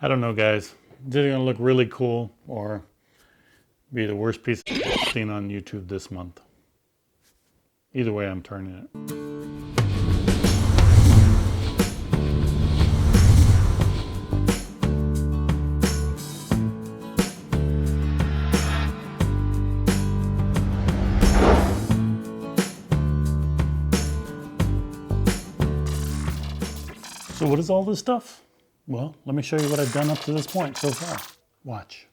I don't know, guys. Is it gonna look really cool or be the worst piece I've seen on YouTube this month? Either way, I'm turning it. So what is all this stuff? Well, let me show you what I've done up to this point so far. Watch.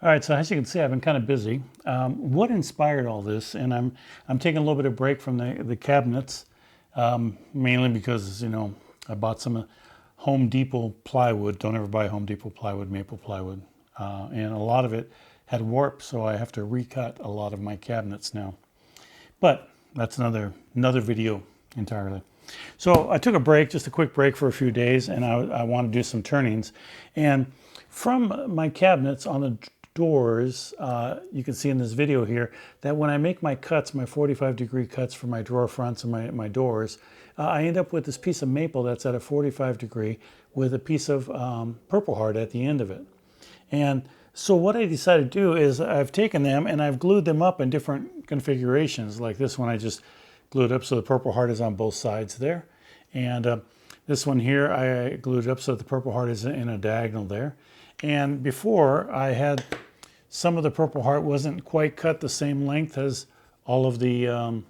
All right, so as you can see, I've been kind of busy. What inspired all this? And I'm taking a little bit of break from the cabinets, mainly because I bought some Home Depot plywood. Don't ever buy Home Depot plywood, maple plywood, and a lot of it had warp, so I have to recut a lot of my cabinets now. But that's another video entirely. So I took a break, just a quick break for a few days, and I want to do some turnings. And from my cabinets on the doors, you can see in this video here that when I make my cuts, my 45-degree cuts for my drawer fronts and my doors, I end up with this piece of maple that's at a 45 degree with a piece of Purple Heart at the end of it. And so what I decided to do is I've taken them and I've glued them up in different configurations. Like this one, I just glued up so the Purple Heart is on both sides there. And this one here, I glued up so that the Purple Heart is in a diagonal there. And before, I had some of the Purple Heart wasn't quite cut the same length as all of the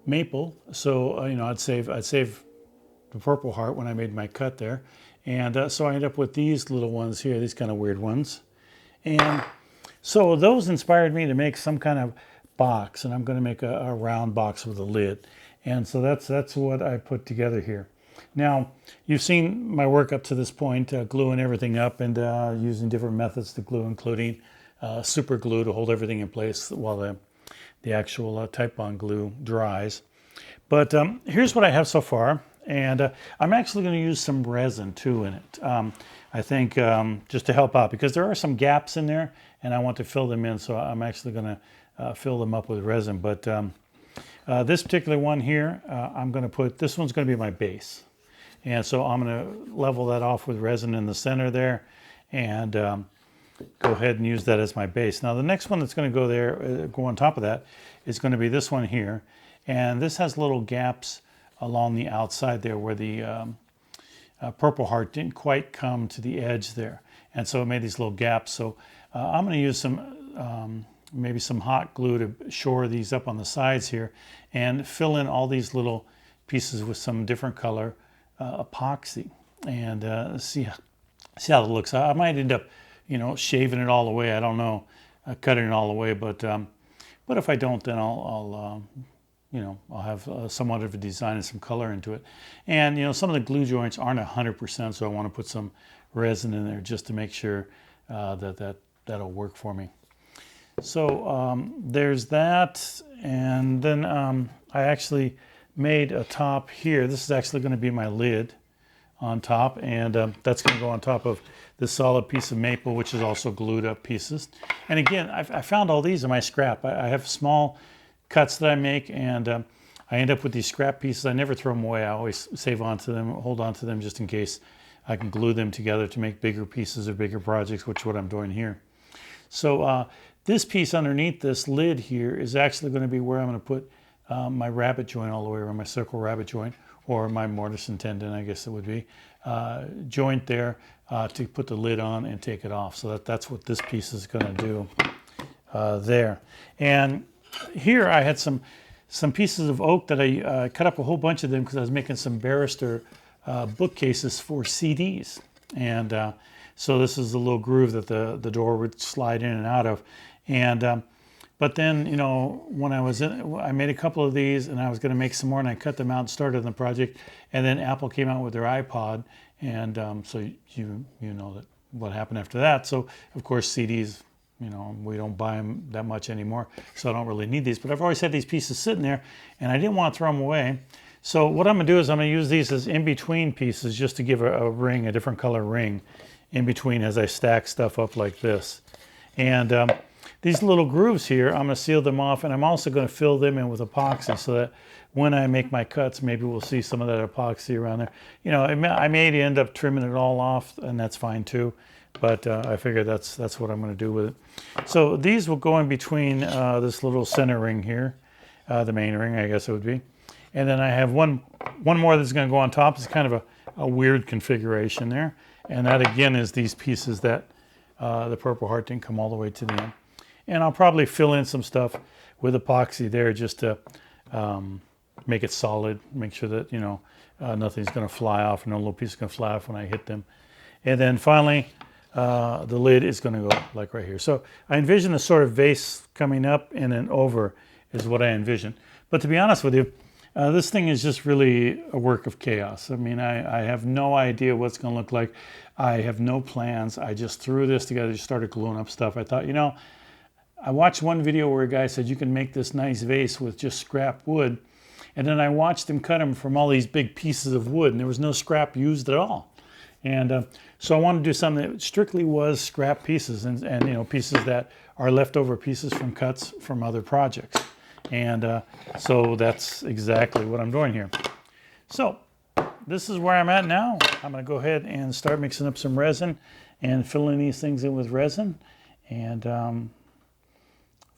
maple. So I'd save the Purple Heart when I made my cut there. And so I end up with these little ones here, these kind of weird ones. And so those inspired me to make some kind of box, and I'm going to make a round box with a lid. And so that's what I put together here. Now, you've seen my work up to this point, gluing everything up and using different methods to glue, including super glue to hold everything in place while the actual Titebond glue dries. But here's what I have so far, and I'm actually going to use some resin too in it. I think just to help out, because there are some gaps in there, and I want to fill them in, so I'm actually going to fill them up with resin. But this particular one here, I'm going to put, this one's going to be my base. And so I'm going to level that off with resin in the center there and go ahead and use that as my base. Now the next one that's going to go there, go on top of that, is going to be this one here. And this has little gaps along the outside there where the Purple Heart didn't quite come to the edge there. And so it made these little gaps. So I'm going to use some maybe some hot glue to shore these up on the sides here and fill in all these little pieces with some different color epoxy, and see how it looks. I might end up, shaving it all the way. I don't know, cutting it all the way. But if I don't, then I'll have somewhat of a design and some color into it. And some of the glue joints aren't 100%, so I want to put some resin in there just to make sure that'll work for me. So there's that, and then I actually made a top here. This is actually going to be my lid on top, and that's going to go on top of this solid piece of maple, which is also glued up pieces. And again, I found all these in my scrap. I have small cuts that I make, and I end up with these scrap pieces. I never throw them away. I always save onto them, hold on to them just in case I can glue them together to make bigger pieces or bigger projects, which is what I'm doing here. So this piece underneath this lid here is actually going to be where I'm going to put my rabbet joint all the way around, my circle rabbet joint, or my mortise and tendon, I guess it would be, joint there to put the lid on and take it off. So that's what this piece is going to do there. And here I had some pieces of oak that I cut up a whole bunch of them because I was making some barrister bookcases for CDs. And so this is the little groove that the door would slide in and out of. And but then, you know, when I made a couple of these and I was going to make some more, and I cut them out and started the project. And then Apple came out with their iPod, and so you know that what happened after that. So of course CDs, you know, we don't buy them that much anymore, so I don't really need these. But I've always had these pieces sitting there, and I didn't want to throw them away. So what I'm going to do is I'm going to use these as in-between pieces just to give a ring, a different color ring in between as I stack stuff up like this. And these little grooves here, I'm going to seal them off, and I'm also going to fill them in with epoxy so that when I make my cuts, maybe we'll see some of that epoxy around there. You know, I may end up trimming it all off, and that's fine too. But I figure that's what I'm going to do with it. So these will go in between this little center ring here, the main ring, I guess it would be. And then I have one more that's going to go on top. It's kind of a weird configuration there. And that again is these pieces that the Purple Heart didn't come all the way to the end. And I'll probably fill in some stuff with epoxy there just to make it solid, make sure that, you know, nothing's going to fly off, no little piece is going to fly off when I hit them. And then finally, the lid is going to go like right here. So I envision a sort of vase coming up and then over is what I envision. But to be honest with you, this thing is just really a work of chaos. I mean, I have no idea what's going to look like. I have no plans. I just threw this together, just started gluing up stuff. I thought, you know, I watched one video where a guy said you can make this nice vase with just scrap wood. And then I watched him cut them from all these big pieces of wood, and there was no scrap used at all. And so I wanted to do something that strictly was scrap pieces and you know, pieces that are leftover pieces from cuts from other projects. And so that's exactly what I'm doing here. So this is where I'm at now. I'm going to go ahead and start mixing up some resin and filling these things in with resin. And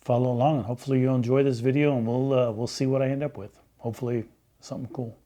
follow along, and hopefully you'll enjoy this video, and we'll see what I end up with. Hopefully something cool.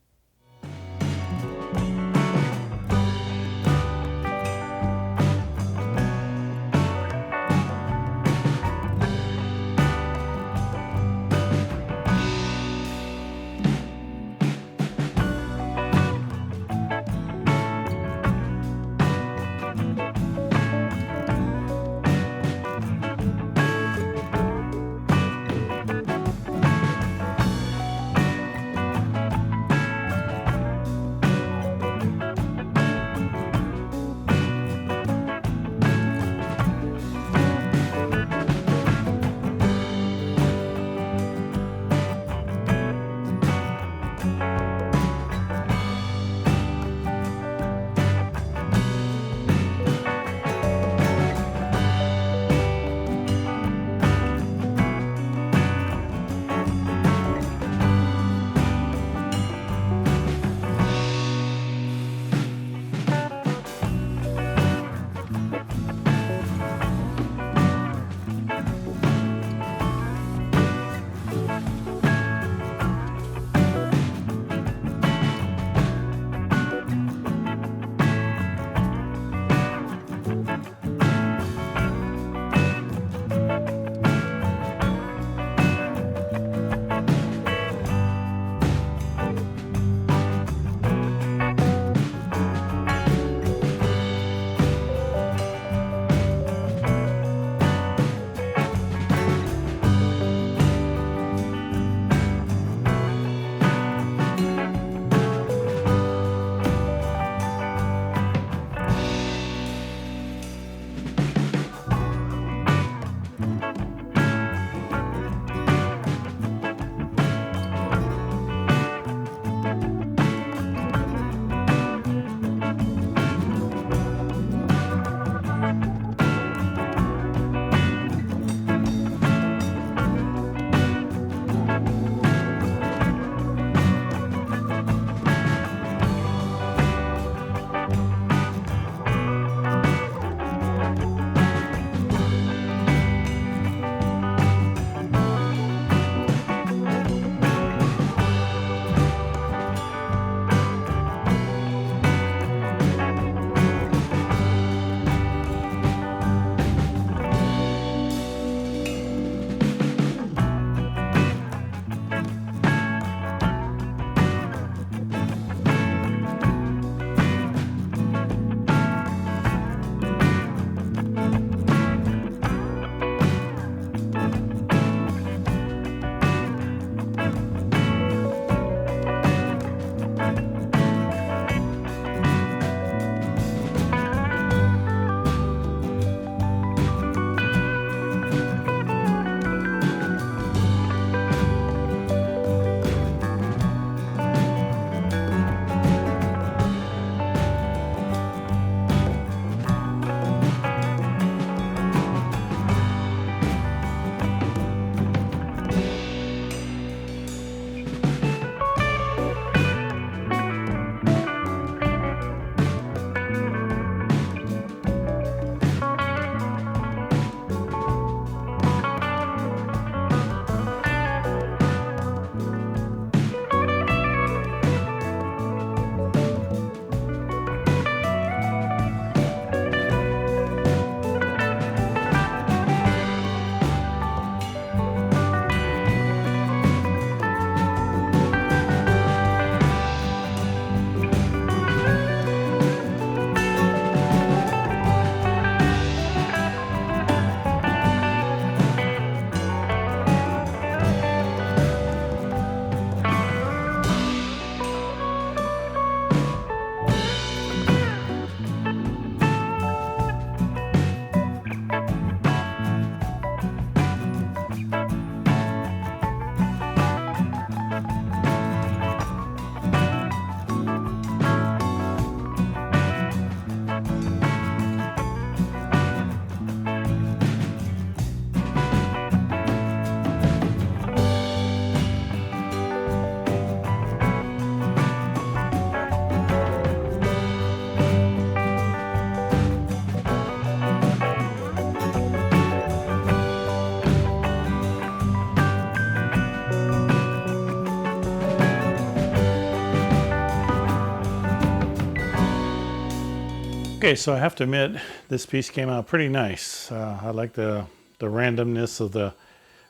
Okay, so I have to admit, this piece came out pretty nice. I like the randomness of the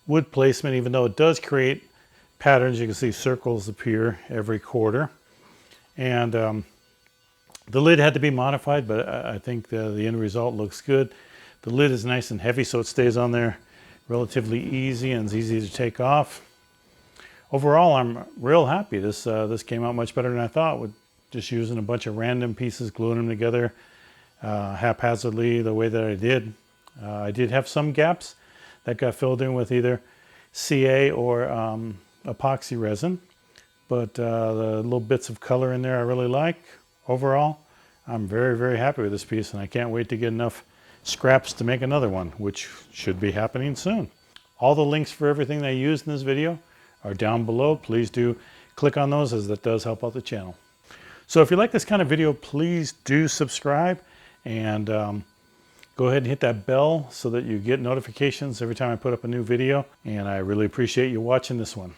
wood placement, even though it does create patterns. You can see circles appear every quarter. And the lid had to be modified, but I think the end result looks good. The lid is nice and heavy, so it stays on there relatively easy and it's easy to take off. Overall, I'm real happy. This came out much better than I thought, with just using a bunch of random pieces, gluing them together haphazardly the way that I did. I did have some gaps that got filled in with either CA or epoxy resin, but the little bits of color in there I really like. Overall, I'm very, very happy with this piece, and I can't wait to get enough scraps to make another one, which should be happening soon. All the links for everything that I used in this video are down below. Please do click on those, as that does help out the channel. So if you like this kind of video, please do subscribe, and go ahead and hit that bell so that you get notifications every time I put up a new video. And I really appreciate you watching this one.